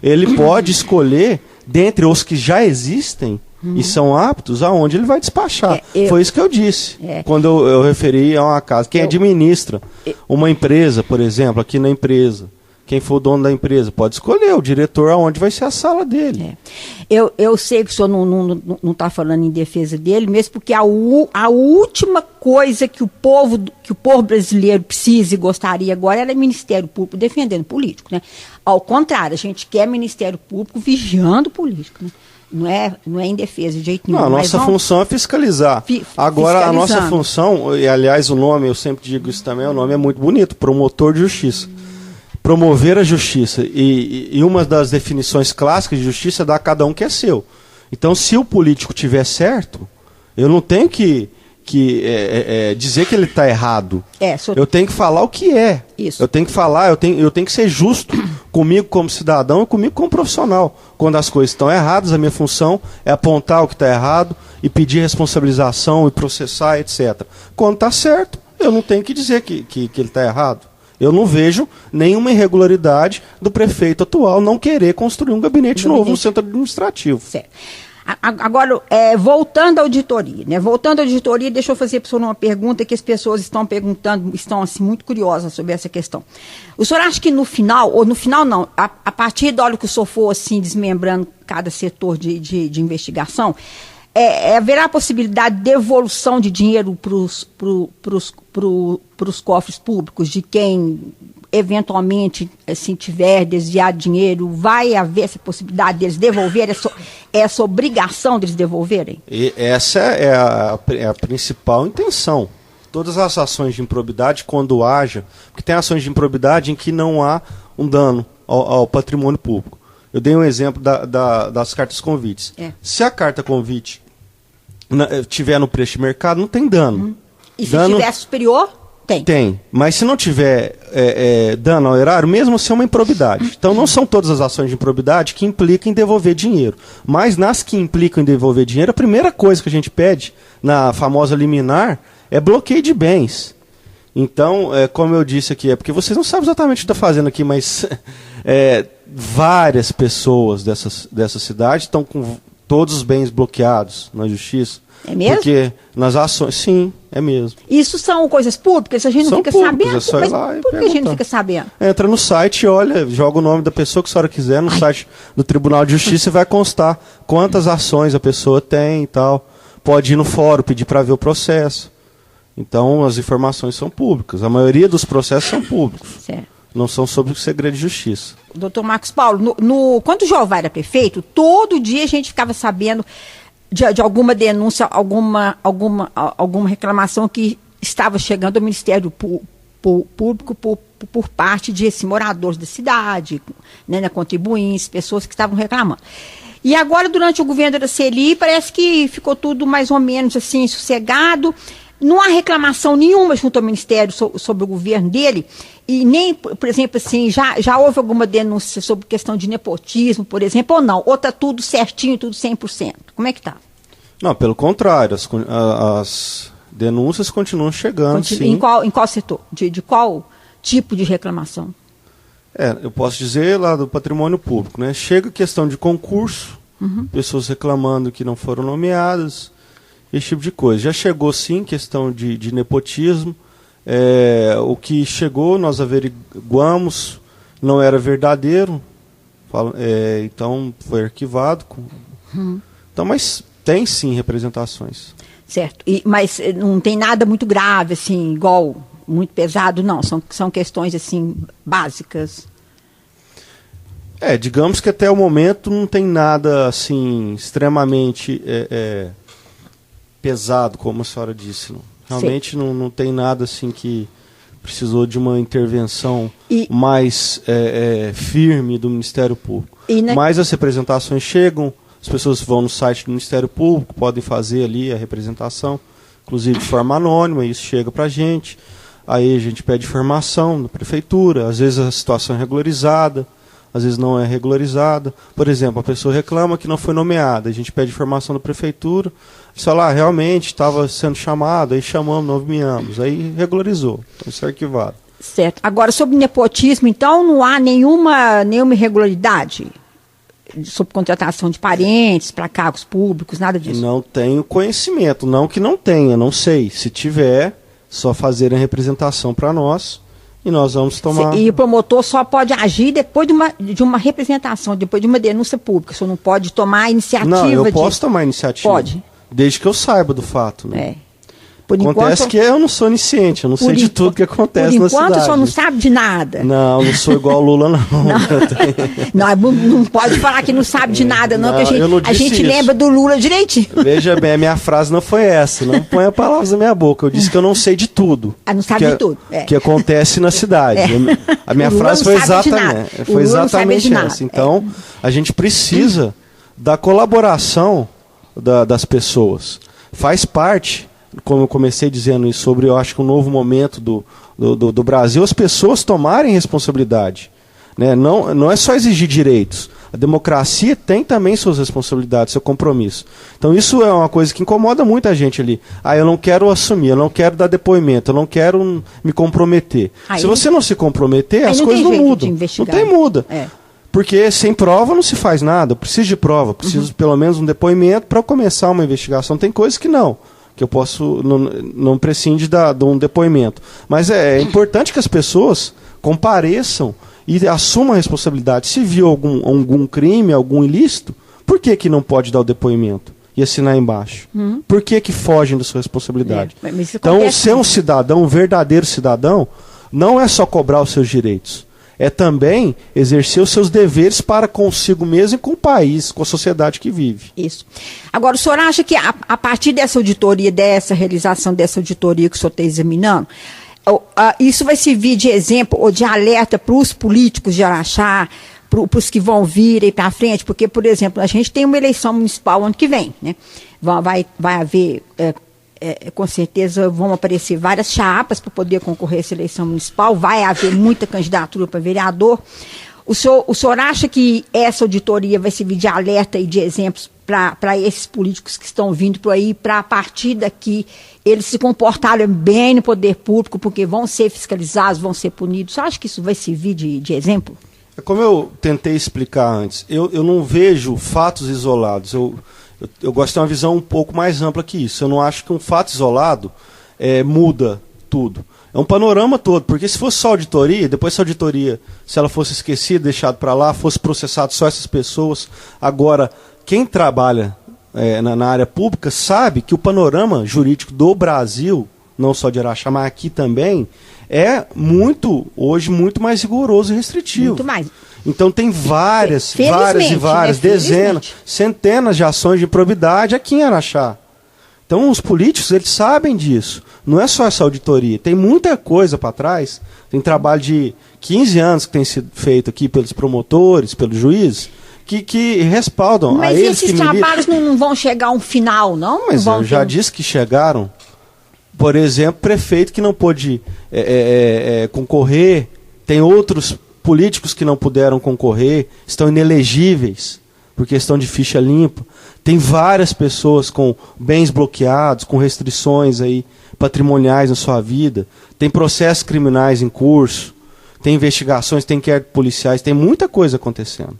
Ele pode escolher, dentre os que já existem, e são aptos, aonde ele vai despachar. Foi isso que eu disse, quando eu referi a uma casa. Quem administra uma empresa, por exemplo, aqui na empresa, quem for o dono da empresa, pode escolher o diretor aonde vai ser a sala dele. Eu sei que o senhor não está falando em defesa dele, mesmo porque a última coisa que o povo brasileiro precisa e gostaria agora era Ministério Público defendendo político. Né? Ao contrário, a gente quer Ministério Público vigiando o político. Né? Não é em defesa de jeito nenhum. Não, a nossa função é fiscalizar. Agora, a nossa função, e aliás o nome, eu sempre digo isso também, o nome é muito bonito, promotor de justiça. Promover a justiça. E uma das definições clássicas de justiça é dar a cada um que é seu. Então, se o político tiver certo, eu não tenho que dizer que ele está errado. Eu tenho que falar o que é. Isso. Eu tenho que falar, eu tenho que ser justo comigo como cidadão e comigo como profissional. Quando as coisas estão erradas, a minha função é apontar o que está errado e pedir responsabilização e processar, etc. Quando está certo, eu não tenho que dizer que ele está errado. Eu não vejo nenhuma irregularidade do prefeito atual não querer construir um gabinete novo no centro administrativo. Certo. Agora, voltando à auditoria, né? Voltando à auditoria, deixa eu fazer para o senhor uma pergunta que as pessoas estão perguntando, estão assim, muito curiosas sobre essa questão. O senhor acha que no final, ou no final não, a partir da hora que o senhor for assim, desmembrando cada setor de investigação, haverá a possibilidade de devolução de dinheiro para os cofres públicos, de quem eventualmente assim, tiver desviado dinheiro, vai haver essa possibilidade deles devolverem, essa obrigação deles devolverem? E essa é a principal intenção. Todas as ações de improbidade, quando haja, porque tem ações de improbidade em que não há um dano ao patrimônio público. Eu dei um exemplo das cartas convites. Se a carta convite tiver no preço de mercado, não tem dano. E se tiver superior? Tem. Mas se não tiver dano ao erário, mesmo assim é uma improbidade. Então não são todas as ações de improbidade que implicam em devolver dinheiro. Mas nas que implicam em devolver dinheiro, a primeira coisa que a gente pede na famosa liminar é bloqueio de bens. Então, como eu disse aqui, porque vocês não sabem exatamente o que está fazendo aqui, mas várias pessoas dessa cidade estão com todos os bens bloqueados na justiça. É mesmo? Porque nas ações, sim, é mesmo. Isso são coisas públicas, a gente não fica sabendo. É só ir lá e por que a gente não fica sabendo? Entra no site, olha, joga o nome da pessoa que a senhora quiser no site do Tribunal de Justiça e vai constar quantas ações a pessoa tem e tal. Pode ir no fórum, pedir para ver o processo. Então, as informações são públicas. A maioria dos processos são públicos. Certo. Não são sobre o segredo de justiça. Doutor Marcos Paulo, quando o Jeová era prefeito, todo dia a gente ficava sabendo de alguma denúncia, alguma reclamação que estava chegando ao Ministério Público por parte de moradores da cidade, né, contribuintes, pessoas que estavam reclamando. E agora, durante o governo da Araceli, parece que ficou tudo mais ou menos assim, sossegado. Não há reclamação nenhuma junto ao Ministério sobre o governo dele, e nem, por exemplo, assim, já houve alguma denúncia sobre questão de nepotismo, por exemplo, ou não? Ou está tudo certinho, tudo 100%? Como é que está? Não, pelo contrário, as denúncias continuam chegando, sim. Em qual setor? De qual tipo de reclamação? Eu posso dizer lá do patrimônio público, né? Chega questão de concurso, pessoas reclamando que não foram nomeadas, esse tipo de coisa. Já chegou, sim, questão de nepotismo. O que chegou, nós averiguamos, não era verdadeiro, então foi arquivado. Então, mas tem, sim, representações. Certo, mas não tem nada muito grave, assim, igual, muito pesado, não. São questões, assim, básicas. Digamos que até o momento não tem nada, assim, extremamente pesado, como a senhora disse. Não. Realmente não tem nada, assim, que precisou de uma intervenção mais firme do Ministério Público. Mas as representações chegam, as pessoas vão no site do Ministério Público, podem fazer ali a representação, inclusive de forma anônima, isso chega para a gente. Aí a gente pede informação da prefeitura, às vezes a situação é regularizada, às vezes não é regularizada. Por exemplo, a pessoa reclama que não foi nomeada, a gente pede informação da prefeitura, fala, realmente estava sendo chamado, aí chamamos, não nomeamos, aí regularizou, então isso é arquivado. Certo. Agora, sobre nepotismo, então, não há nenhuma irregularidade sobre contratação de parentes para cargos públicos, nada disso? Não tenho conhecimento, não que não tenha, não sei. Se tiver, só fazerem a representação para nós e nós vamos tomar... E o promotor só pode agir depois de uma representação, depois de uma denúncia pública, o senhor não pode tomar a iniciativa Não, eu posso tomar a iniciativa. Pode. Desde que eu saiba do fato, né? enquanto, Acontece que eu não sou onisciente, eu não sei de tudo que acontece na cidade. Por enquanto o senhor não sabe de nada. Não sou igual o Lula, não pode falar que não sabe de nada, não, que a gente lembra do Lula direitinho. Veja bem, a minha frase não foi essa, não ponha palavras na minha boca, eu disse que eu não sei de tudo. Não sabe de tudo. Que acontece na cidade. A minha frase foi exatamente essa. Então, a gente precisa da colaboração das pessoas. Faz parte, como eu comecei dizendo isso, sobre, eu acho que um novo momento do Brasil, as pessoas tomarem responsabilidade. Né? Não é só exigir direitos. A democracia tem também suas responsabilidades, seu compromisso. Então isso é uma coisa que incomoda muita gente ali. Eu não quero assumir, eu não quero dar depoimento, eu não quero me comprometer. Se você não se comprometer, as coisas não mudam. Não muda. Porque sem prova não se faz nada. Eu preciso de prova, preciso pelo menos um depoimento para começar uma investigação. Tem coisas que eu posso, não prescinde de um depoimento. Mas é importante que as pessoas compareçam e assumam a responsabilidade. Se viu algum crime, algum ilícito, por que não pode dar o depoimento e assinar embaixo? Por que fogem da sua responsabilidade? Então, ser um cidadão, um verdadeiro cidadão, não é só cobrar os seus direitos. É também exercer os seus deveres para consigo mesmo e com o país, com a sociedade que vive. Isso. Agora, o senhor acha que a partir dessa auditoria, dessa realização dessa auditoria que o senhor está examinando, isso vai servir de exemplo ou de alerta para os políticos de Araxá, para os que vão vir aí para frente? Porque, por exemplo, a gente tem uma eleição municipal ano que vem, né? Vai haver... com certeza vão aparecer várias chapas para poder concorrer a essa eleição municipal, vai haver muita candidatura para vereador. O senhor acha que essa auditoria vai servir de alerta e de exemplos para esses políticos que estão vindo por aí, para a partir daqui eles se comportarem bem no poder público, porque vão ser fiscalizados, vão ser punidos? Você acha que isso vai servir de exemplo? Como eu tentei explicar antes, eu não vejo fatos isolados, eu gosto de ter uma visão um pouco mais ampla que isso. Eu não acho que um fato isolado muda tudo. É um panorama todo, porque se fosse só auditoria, depois essa auditoria, se ela fosse esquecida, deixada para lá, fosse processado só essas pessoas. Agora, quem trabalha na área pública sabe que o panorama jurídico do Brasil, não só de Araxá, mas aqui também, é hoje muito mais rigoroso e restritivo. Muito mais. Então tem várias, dezenas, centenas de ações de improbidade aqui em Araxá. Então os políticos, eles sabem disso. Não é só essa auditoria, tem muita coisa para trás. Tem trabalho de 15 anos que tem sido feito aqui pelos promotores, pelos juízes, que respaldam. Mas esses trabalhos não vão chegar a um final, não? Mas eu já disse que chegaram. Por exemplo, prefeito que não pôde concorrer, tem outros políticos que não puderam concorrer, estão inelegíveis por questão de ficha limpa. Tem várias pessoas com bens bloqueados, com restrições aí patrimoniais na sua vida. Tem processos criminais em curso, tem investigações, tem inquéritos policiais, tem muita coisa acontecendo.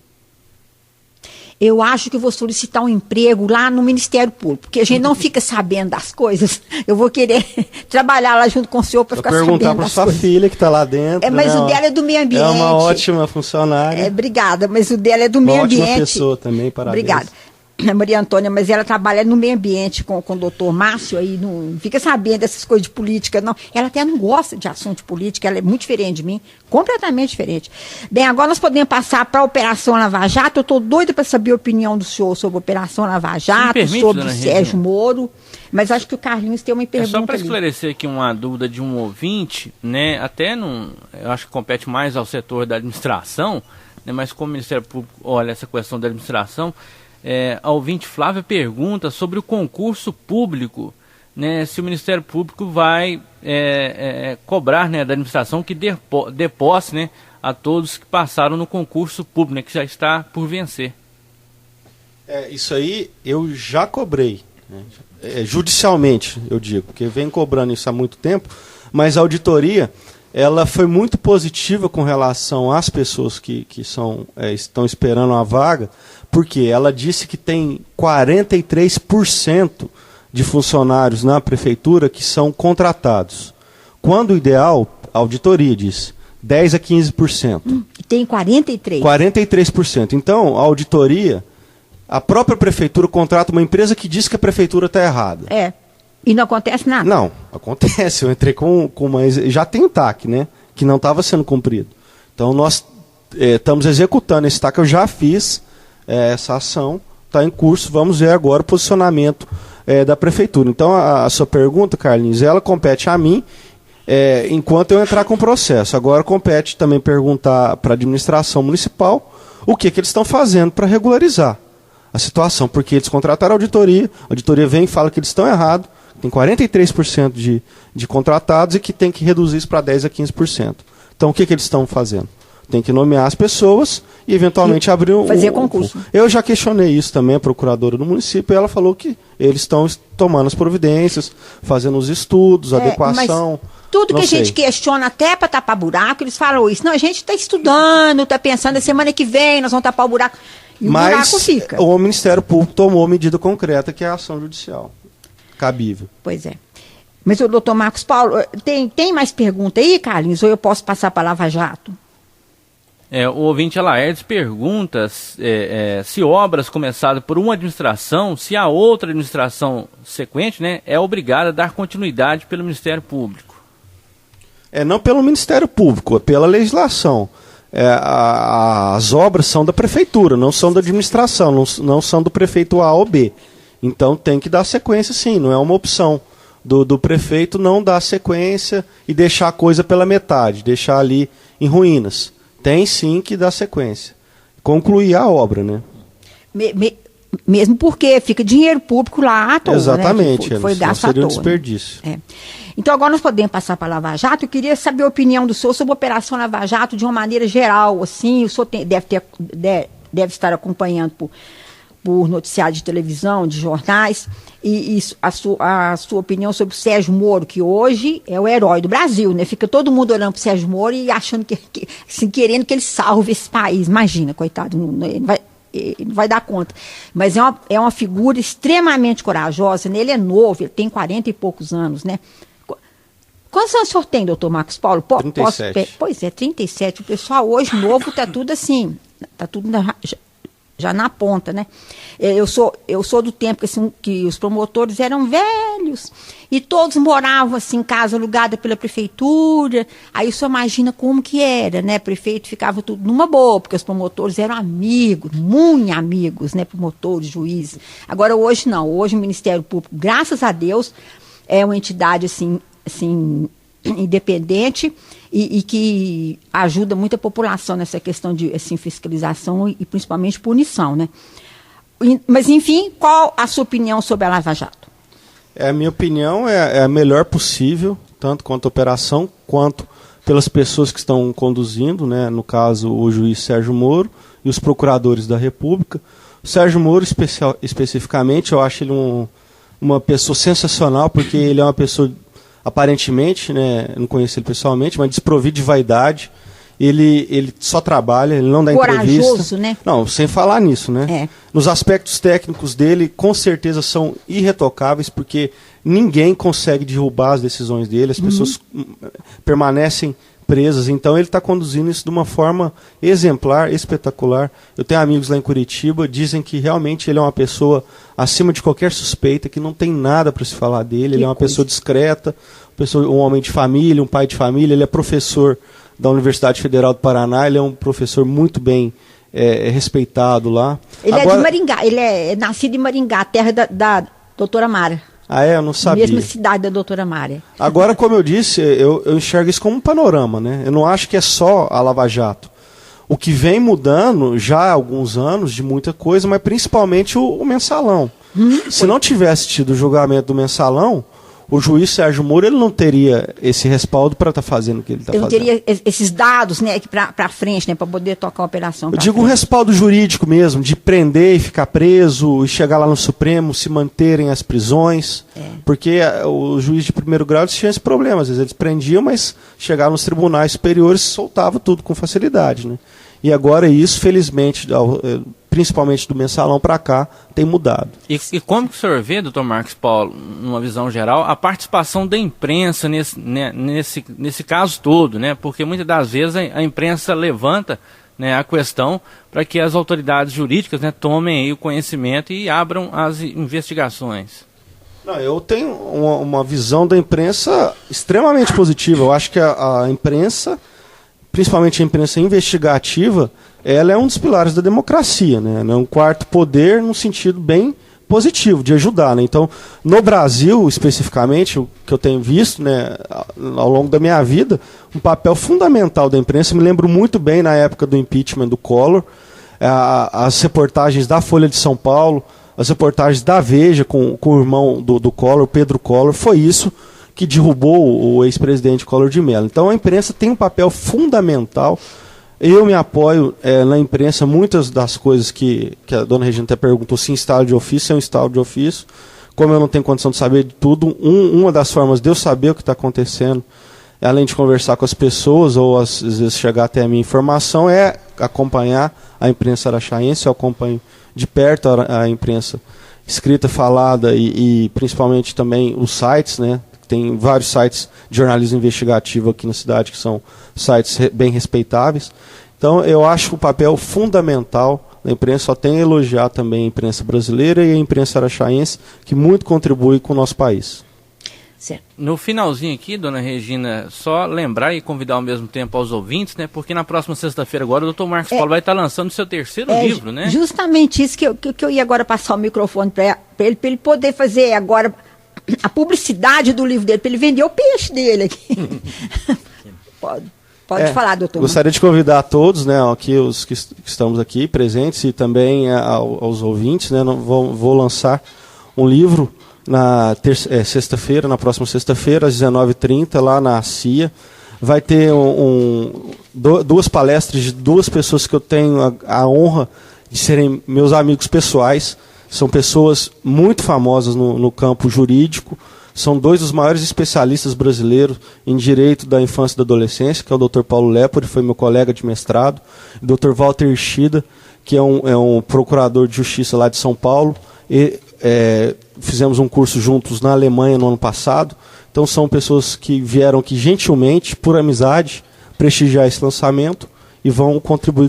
Eu acho que eu vou solicitar um emprego lá no Ministério Público, porque a gente não fica sabendo das coisas. Eu vou querer trabalhar lá junto com o senhor para ficar sabendo das coisas. Perguntar para sua filha que está lá dentro. Mas o dela é do meio ambiente. É uma ótima funcionária. Obrigada, mas o dela é do meio ambiente. Uma ótima pessoa também, parabéns. Obrigada. Maria Antônia, mas ela trabalha no meio ambiente com o doutor Márcio, aí não fica sabendo dessas coisas de política, não. Ela até não gosta de assunto de política, ela é muito diferente de mim, completamente diferente. Bem, agora nós podemos passar para a Operação Lava Jato. Eu estou doida para saber a opinião do senhor sobre a Operação Lava Jato, permite, sobre o Sérgio Moro, mas acho que o Carlinhos tem uma pergunta. Só para esclarecer aqui uma dúvida de um ouvinte, né, até não, eu acho que compete mais ao setor da administração, né, mas como o Ministério Público olha essa questão da administração, a ouvinte Flávia pergunta sobre o concurso público, né, se o Ministério Público vai cobrar, né, da administração que dê posse, né, a todos que passaram no concurso público, né, que já está por vencer. Isso aí eu já cobrei, né, judicialmente, eu digo, porque vem cobrando isso há muito tempo, mas a auditoria ela foi muito positiva com relação às pessoas que estão esperando a vaga, porque ela disse que tem 43% de funcionários na prefeitura que são contratados. Quando o ideal, a auditoria diz, 10% a 15%. Tem 43%? 43%. Então, a auditoria, a própria prefeitura contrata uma empresa que diz que a prefeitura está errada. E não acontece nada? Não, acontece. Eu entrei com uma... Já tem TAC, né? Que não estava sendo cumprido. Então, nós estamos executando esse TAC. Eu já fiz essa ação, está em curso. Vamos ver agora o posicionamento da prefeitura. Então, a sua pergunta, Carlinhos, ela compete a mim enquanto eu entrar com o processo. Agora compete também perguntar para a administração municipal o que eles estão fazendo para regularizar a situação. Porque eles contrataram a auditoria vem e fala que eles estão errados, tem 43% de contratados e que tem que reduzir isso para 10% a 15%. Então, o que eles estão fazendo? Tem que nomear as pessoas e, eventualmente, abrir fazer concurso. Eu já questionei isso também, a procuradora do município, e ela falou que eles estão tomando as providências, fazendo os estudos, adequação. Tudo que a gente questiona, até para tapar buraco, eles falam isso. Não, a gente está estudando, está pensando, a semana que vem nós vamos tapar o buraco. E o buraco fica. O Ministério Público tomou medida concreta, que é a ação judicial cabível. Pois é. Mas o doutor Marcos Paulo, tem mais pergunta aí, Carlinhos? Ou eu posso passar para a Lava Jato? O ouvinte Alaerdes pergunta se obras começadas por uma administração, se a outra administração sequente, né, é obrigada a dar continuidade pelo Ministério Público. Não pelo Ministério Público, é pela legislação. As obras são da prefeitura, não são da administração, não são do prefeito A ou B. Então tem que dar sequência, sim, não é uma opção do prefeito não dar sequência e deixar a coisa pela metade, deixar ali em ruínas. Tem sim que dar sequência. Concluir a obra, né? Mesmo porque fica dinheiro público lá à toa. Exatamente. Né? Foi gasto à toa. Seria um desperdício. Né? Então agora nós podemos passar para a Lava Jato. Eu queria saber a opinião do senhor sobre a Operação Lava Jato de uma maneira geral. Assim, o senhor deve estar acompanhando por noticiário de televisão, de jornais, e a sua opinião sobre o Sérgio Moro, que hoje é o herói do Brasil, né? Fica todo mundo olhando para o Sérgio Moro e achando assim, querendo que ele salve esse país. Imagina, coitado, ele não vai dar conta. Mas é uma figura extremamente corajosa, né? Ele é novo, ele tem 40 e poucos anos, né? Quantos anos o senhor tem, doutor Marcos Paulo? 37. Pois é, 37. O pessoal hoje novo está tudo assim, está tudo já na ponta, né? Eu sou do tempo que os promotores eram velhos e todos moravam assim em casa alugada pela prefeitura. Aí o senhor imagina como que era, né? O prefeito ficava tudo numa boa, porque os promotores eram amigos, muito amigos, né? Promotores, juízes. Agora hoje não, hoje o Ministério Público, graças a Deus, é uma entidade assim independente e que ajuda muito a população nessa questão de assim, fiscalização e principalmente punição, né? Mas, enfim, qual a sua opinião sobre a Lava Jato? A minha opinião é a melhor possível, tanto quanto a operação, quanto pelas pessoas que estão conduzindo, né? No caso, o juiz Sérgio Moro e os procuradores da República. O Sérgio Moro, especificamente, eu acho ele uma pessoa sensacional, porque ele é uma pessoa, aparentemente, né? Eu não conheço ele pessoalmente, mas desprovido de vaidade. Ele só trabalha, ele não dá entrevista. Corajoso, né? Não, sem falar nisso, né? É. Nos aspectos técnicos dele, com certeza são irretocáveis, porque ninguém consegue derrubar as decisões dele, as pessoas permanecem presas. Então ele está conduzindo isso de uma forma exemplar, espetacular. Eu tenho amigos lá em Curitiba, dizem que realmente ele é uma pessoa acima de qualquer suspeita, que não tem nada para se falar dele. Ele é uma pessoa discreta, um homem de família, um pai de família. Ele é professor da Universidade Federal do Paraná, ele é um professor muito bem respeitado lá. Ele é de Maringá, ele é nascido em Maringá, terra da doutora Mara. Ah, eu não sabia. Mesma cidade da doutora Mara. Agora, como eu disse, eu enxergo isso como um panorama, né? Eu não acho que é só a Lava Jato. O que vem mudando já há alguns anos de muita coisa, mas principalmente o mensalão. Se não tivesse tido o julgamento do mensalão, o juiz Sérgio Moro ele não teria esse respaldo para estar fazendo o que ele está fazendo. Ele não teria esses dados, né, para frente, né, para poder tocar a operação. Eu digo um respaldo jurídico mesmo, de prender e ficar preso, e chegar lá no Supremo, se manterem as prisões. Porque o juiz de primeiro grau tinha esse problema. Às vezes eles prendiam, mas chegavam nos tribunais superiores e soltavam tudo com facilidade, né? E agora isso, felizmente, principalmente do mensalão para cá, tem mudado. E como que o senhor vê, doutor Marcos Paulo, numa visão geral, a participação da imprensa nesse caso todo, né? Porque muitas das vezes a imprensa levanta, né, a questão para que as autoridades jurídicas, né, tomem aí o conhecimento e abram as investigações. Não, eu tenho uma visão da imprensa extremamente positiva. Eu acho que a imprensa, principalmente a imprensa investigativa, ela é um dos pilares da democracia, né? É um quarto poder num sentido bem positivo, de ajudar, né? Então, no Brasil, especificamente, o que eu tenho visto, né, ao longo da minha vida, um papel fundamental da imprensa, me lembro muito bem na época do impeachment do Collor, as reportagens da Folha de São Paulo, as reportagens da Veja com o irmão do Collor, Pedro Collor, foi isso que derrubou o ex-presidente Collor de Mello. Então a imprensa tem um papel fundamental. Eu me apoio na imprensa, muitas das coisas que a dona Regina até perguntou, se em estado de ofício, é um estado de ofício. Como eu não tenho condição de saber de tudo, uma das formas de eu saber o que está acontecendo, além de conversar com as pessoas, ou às vezes chegar até a minha informação, é acompanhar a imprensa araxaense. Eu acompanho de perto a imprensa escrita, falada e principalmente também os sites, né? Tem vários sites de jornalismo investigativo aqui na cidade que são sites bem respeitáveis. Então eu acho o papel fundamental da imprensa. Só tenho a elogiar também a imprensa brasileira e a imprensa araxaense, que muito contribui com o nosso país. Certo. No finalzinho aqui, dona Regina, só lembrar e convidar ao mesmo tempo aos ouvintes, né? Porque na próxima sexta-feira agora o doutor Marcos Paulo vai estar lançando o seu terceiro livro, né? Justamente isso que eu ia agora passar o microfone para ele poder fazer agora a publicidade do livro dele, para ele vender o peixe dele aqui. Pode falar, doutor. Gostaria de convidar a todos, né, aqui, os que estamos aqui presentes, e também aos ouvintes, né? Vou lançar um livro na sexta-feira, na próxima sexta-feira, às 19h30, lá na CIA. Vai ter duas palestras de duas pessoas que eu tenho a honra de serem meus amigos pessoais. São pessoas muito famosas no campo jurídico. São dois dos maiores especialistas brasileiros em direito da infância e da adolescência, que é o Dr. Paulo Lepori, foi meu colega de mestrado, e o Dr. Walter Ishida, que é um procurador de justiça lá de São Paulo. Fizemos um curso juntos na Alemanha no ano passado. Então são pessoas que vieram aqui gentilmente, por amizade, prestigiar esse lançamento e vão contribuir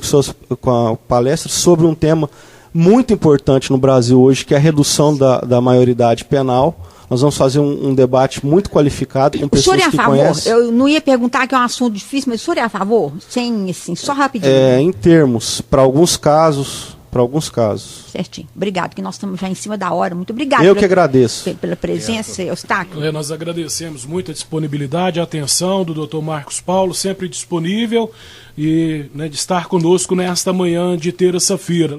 com a palestra sobre um tema muito importante no Brasil hoje, que é a redução da maioridade penal. Nós vamos fazer um debate muito qualificado com pessoas que conhecem. Eu não ia perguntar, que é um assunto difícil, mas o senhor é a favor? Sem, assim, só rapidinho. Em termos, para alguns casos. Certinho. Obrigado, que nós estamos já em cima da hora. Muito obrigado. Eu que agradeço. Pela presença, Eustáquio. Nós agradecemos muito a disponibilidade, a atenção do Dr. Marcos Paulo, sempre disponível, e, né, de estar conosco nesta manhã de terça-feira.